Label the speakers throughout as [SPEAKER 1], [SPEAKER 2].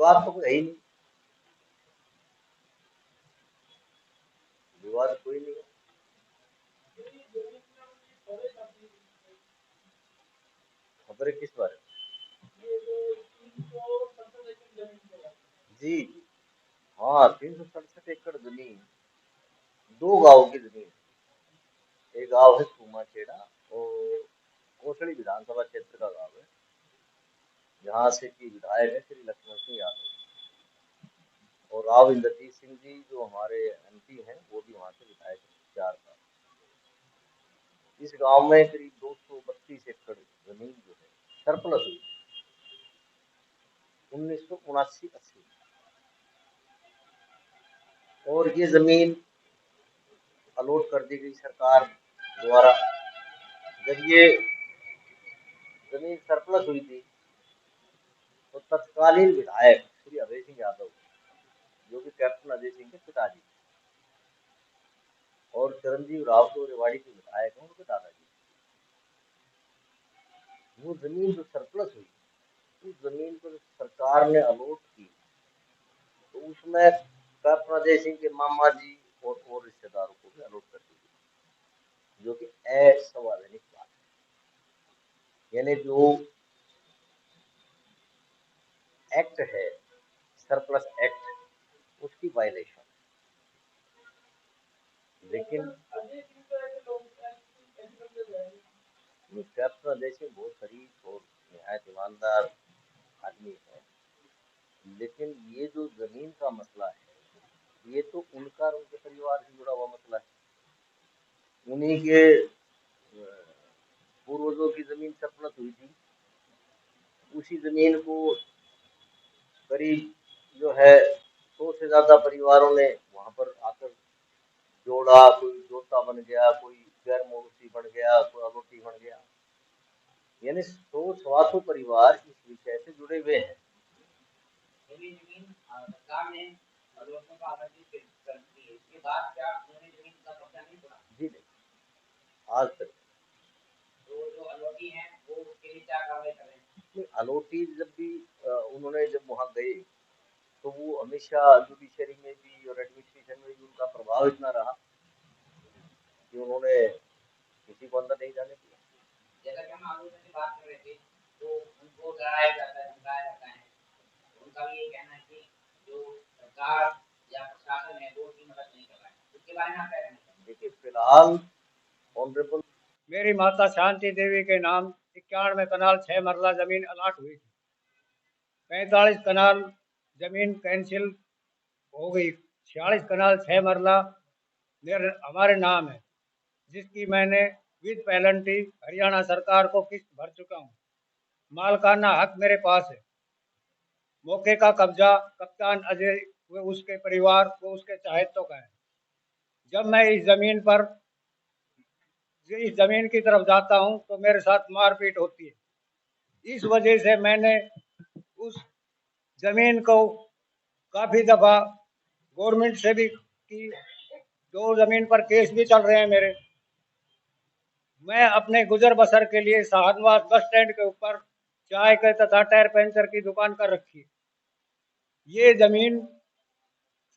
[SPEAKER 1] विवाद तो कोई है ही नहीं, विवाद कोई नहीं है। खबरें किस बारे में? जी जी। हाँ, 367 एकड़ जमीन, दो गांव की जमीन। एक गांव है सूमाखेड़ा, और कोसड़ी विधानसभा क्षेत्र का गांव है, जहाँ से की विधायक है श्री लक्ष्मण सिंह यादव। और राव इंद्रजीत सिंह जी जो हमारे एमपी हैं, वो भी वहाँ से विधायक हैं 4 साल। इस गांव में करीब 232 एकड़ जमीन जो है सरप्लस हुई 1979-80। और ये जमीन अलॉट कर दी गई सरकार द्वारा। जब ये जमीन सरप्लस हुई थी, तो तत्कालीन विधायक श्री अभय सिंह यादव, जो कि कैप्टन अजय सिंह के पिताजी, और चिरंजीव राव तो रेवाड़ी के विधायक हैं, उनके दादाजी, वो जमीन जो सरप्लस हुई, उस जमीन को सरकार ने अलॉट की, तो उसमें कैप्टन अजय सिंह के मामा जी और रिश्तेदारों को भी अलॉट कर दी गई, जो कि असंवैधानिक बात है। यानी जो एक्ट है, सरप्लस एक्ट, उसकी वायलेशन। लेकिन कैप्टन अजय सिंह बहुत शरीफ और निहायत ईमानदार आदमी है। लेकिन ये जो जमीन का मसला है, ये तो उनका और उनके परिवार से जुड़ा हुआ मसला है। उन्हीं के पूर्वजों की जमीन सरप्लस हुई थी, उसी जमीन को करीब जो है 100 से ज्यादा परिवारों ने वहां पर आकर जोड़ा। कोई जोता बन गया, कोई गैर मौसी बन गया, कोई अलोटी बन गया। यानी 100-125 परिवार इस विषय से जुड़े हुए हैं। जमीन सरकार ने लोगों का आवंटित कर दी है, इसके बाद क्या उन्होंने जमीन का कब्जा नहीं छोड़ा? जी नहीं, आज तक। तो जो अलोटी हैं वो उसके लिए क्या कार्रवाई कर रहे हैं? अलोटी जब भी उन्होंने जब वहां गए, तो वो हमेशा जुडिशरी में भी और एडमिनिस्ट्रेशन में भी उनका प्रभाव इतना रहा कि उन्होंने किसी को अंदर नहीं जाने दिया। जैसा कि हम आलोचना की बात कर रहे थे, तो उनको डराया जाता है, धमकाया जाता है। उनका भी ये कहना है कि जो सरकार या प्रशासन है वो उनकी मदद नहीं कर रहा है। इसके बारे में आप क्या कहना चाहेंगे? देखिए, फिलहाल ऑनरेबल
[SPEAKER 2] मेरी माता शांति देवी के नाम 91 कनाल 6 मरला जमीन अलाट हुई थी। 45 कनाल जमीन कैंसिल हो गई। 46 कनाल 6 मरला हमारे नाम है, जिसकी मैंने विद पेनल्टी हरियाणा सरकार को किस्त भर चुका हूँ। मालकाना हक मेरे पास है। मौके का कब्जा कप्तान अजय व उसके परिवार व उसके चाहतों का है। जब मैं इस जमीन की तरफ जाता हूँ तो मेरे साथ मारपीट होती है। इस वजह से मैंने उस जमीन को काफी दफा गवर्नमेंट से भी की। 2 जमीन पर केस भी चल रहे हैं मेरे। मैं अपने गुजर बसर के लिए शाहनवाज बस स्टैंड के ऊपर चाय के तथा टायर पंचर की दुकान कर रखी है। ये जमीन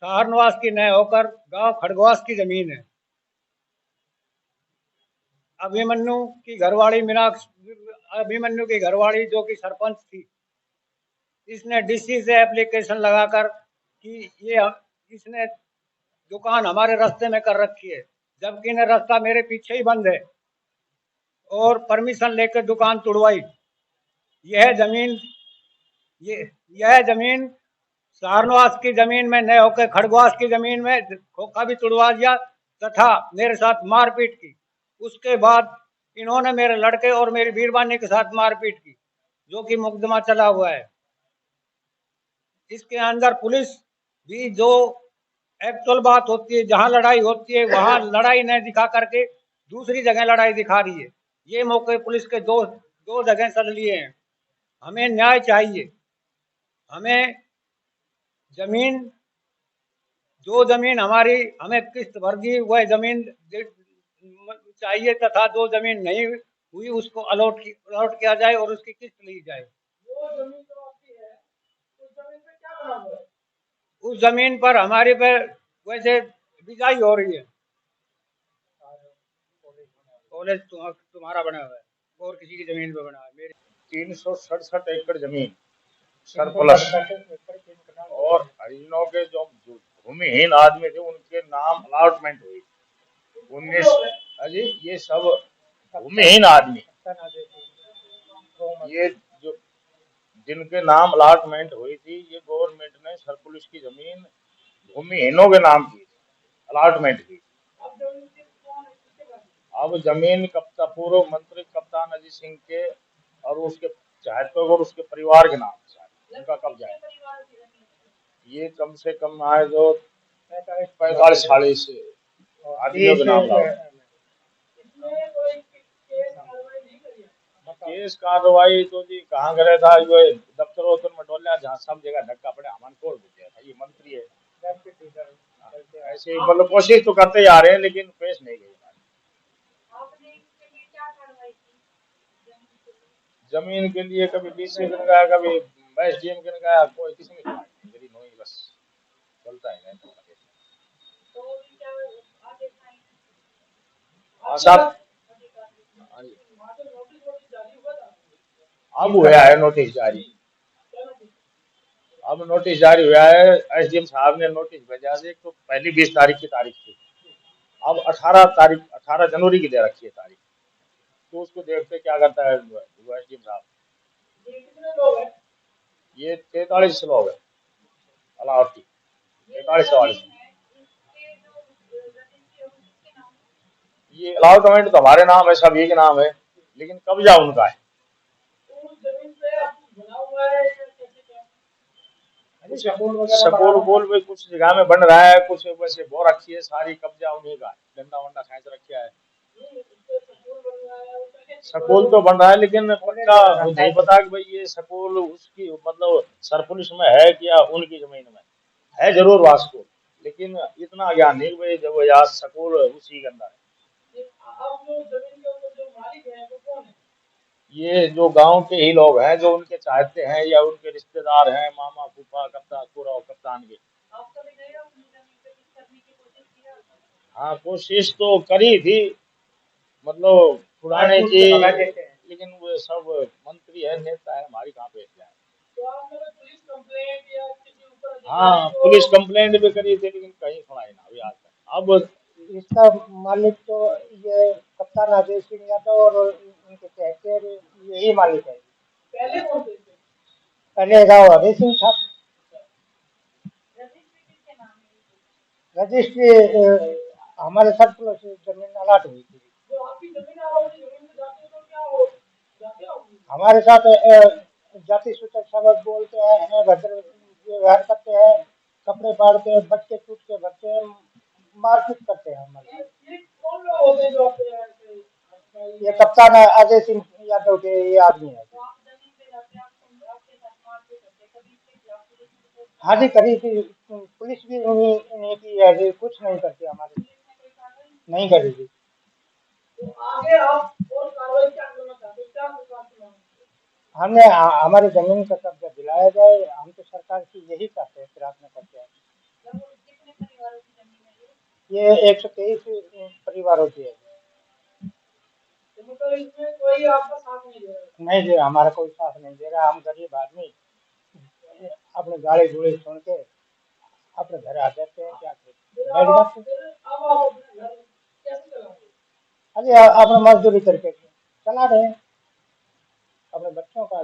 [SPEAKER 2] शाहनवाज की न होकर गांव खड़गवास की जमीन है। अभिमन्यु की घरवाली अभिमन्यु की घरवाली जो कि सरपंच थी, इसने डीसी से एप्लीकेशन लगाकर कि ये इसने दुकान हमारे रास्ते में कर रखी है, जबकि ने रास्ता मेरे पीछे ही बंद है, और परमिशन लेकर दुकान तुड़वाई। यह जमीन ये यह जमीन शाहनवाज की जमीन में न होकर खड़गवास की जमीन में खोखा भी तुड़वा दिया तथा मेरे साथ मारपीट की। उसके बाद इन्होंने मेरे लड़के और मेरी बीरबानी के साथ मारपीट की, जो कि मुकदमा चला हुआ है। इसके अंदर पुलिस भी जो एक्चुअल बात होती है, जहां लड़ाई होती है वहां लड़ाई नहीं दिखा करके दूसरी जगह लड़ाई दिखा रही है। ये मौके पुलिस के दो जगह सड़ लिए हैं। हमें न्याय चाहिए। हमें जमीन जो जमीन हमारी हमें किस्त भर दी वह जमीन चाहिए तथा जो जमीन नहीं हुई उसको अलॉट किया जाए और उसकी किस्त ली जाए। वो जमीन जो आपकी है, उस जमीन पे क्या उस जमीन पर हमारी पे वैसे बिजाई हो रही है। कॉलेज तुम्हारा बना हुआ है और किसी की जमीन पे बना है। मेरी
[SPEAKER 3] 367 एकड़ जमीन सरप्लस और हरिजनों के जो भूमिहीन आदमी थे उनके नाम अलॉटमेंट हुई 19। अजी ये सब भूमिहीन आदमी, ये जो जिनके नाम अलॉटमेंट हुई थी, ये गवर्नमेंट ने सरप्लस की जमीन भूमिहीनों के नाम की अलॉटमेंट की। अब जमीन पूर्व मंत्री कप्तान अजीत सिंह के और उसके चाहते और उसके परिवार के नाम से उनका कब्जा है। ये कम से कम आए जो 45-40 आदमियों के नाम लाओ। केस कार्रवाई तो जी कहाँ करे था, जो दफ्तर वफ्तर में डोलिया जहाँ सब जगह धक्का पड़े हमारे को दिया था, ये मंत्री है ऐसे ही मतलब कोशिश तो करते ही आ रहे हैं लेकिन पेश नहीं गई। जमीन के लिए कभी डीसी ने कहा, कभी एसडीएम ने कहा, कोई किसी ने कहा नहीं, बस चलता है। हाँ साहब, अब हुआ है नोटिस जारी, अब नोटिस जारी हुआ है। एसडीएम साहब ने नोटिस भेजा है, तो पहली 20 तारीख की तारीख थी, अब 18 जनवरी की दे रखी है तारीख, तो उसको देखते क्या करता है एसडीएम साहब। ये 43 लोग है अलावती, 43-44। ये अलाउटमेंट तो हमारे नाम है, सभी के नाम है, लेकिन कब्जा उनका है। स्कूल भी कुछ जगह में बन रहा है, कुछ वैसे बो रखी है, सारी कब्जा उन्हीं का है, डंडा वंडा खींच रखा है। स्कूल तो बन रहा है लेकिन पक्का नहीं पता कि भाई ये स्कूल उसकी मतलब सरपुलिस में है कि या उनकी जमीन में है। जरूर वास्को, लेकिन इतना ज्ञान नहीं भाई जब यार स्कूल उसी के अंदर है। ये जो गांव के ही लोग हैं, जो उनके चाहते हैं या उनके रिश्तेदार हैं, मामा फूफा कप्तान पूरा कप्तान के। हाँ कोशिश तो करी थी मतलब छुड़ाने की, लेकिन वो सब मंत्री है, नेता है, हमारी कहाँ पे जाए। हाँ पुलिस कंप्लेंट भी करी थी लेकिन कहीं सुनाई ना हुई आज तक। अब
[SPEAKER 4] इसका मालिक तो ये कप्तान अजय सिंह यादव और उनके कहते यही मालिक है। पहले कौन थे? पहले राव हरि सिंह था। रजिस्ट्री हमारे सरप्लस जमीन अलाट हुई थी। हमारे साथ जाति सूचक सबक बोलते हैं, भद्र व्यवहार करते हैं, कपड़े फाड़ते हैं, बच्चे टूट के भरते हैं, मारपीट करते हैं हमारे। ये कप्तान अजय सिंह यादव के ये आदमी है। हाँ जी करी थी, पुलिस भी उन्हीं की है, कुछ नहीं करती हमारी, नहीं करी थी। हमने हमारी जमीन का कब्जा दिलाया जाए, हम तो सरकार की यही चाहते हैं, प्रार्थना करते हैं। ये 123 परिवारों की है। इसमें कोई आपका साथ नहीं दे रहा? नहीं जी, हमारा कोई साथ नहीं दे रहा। हम गरीब आदमी अपने गाड़ी गुड़ी सुन के अपने घर आ जाते हैं, क्या करें। अरे अपने मजदूरी करके चला रहे हैं, अपने बच्चों का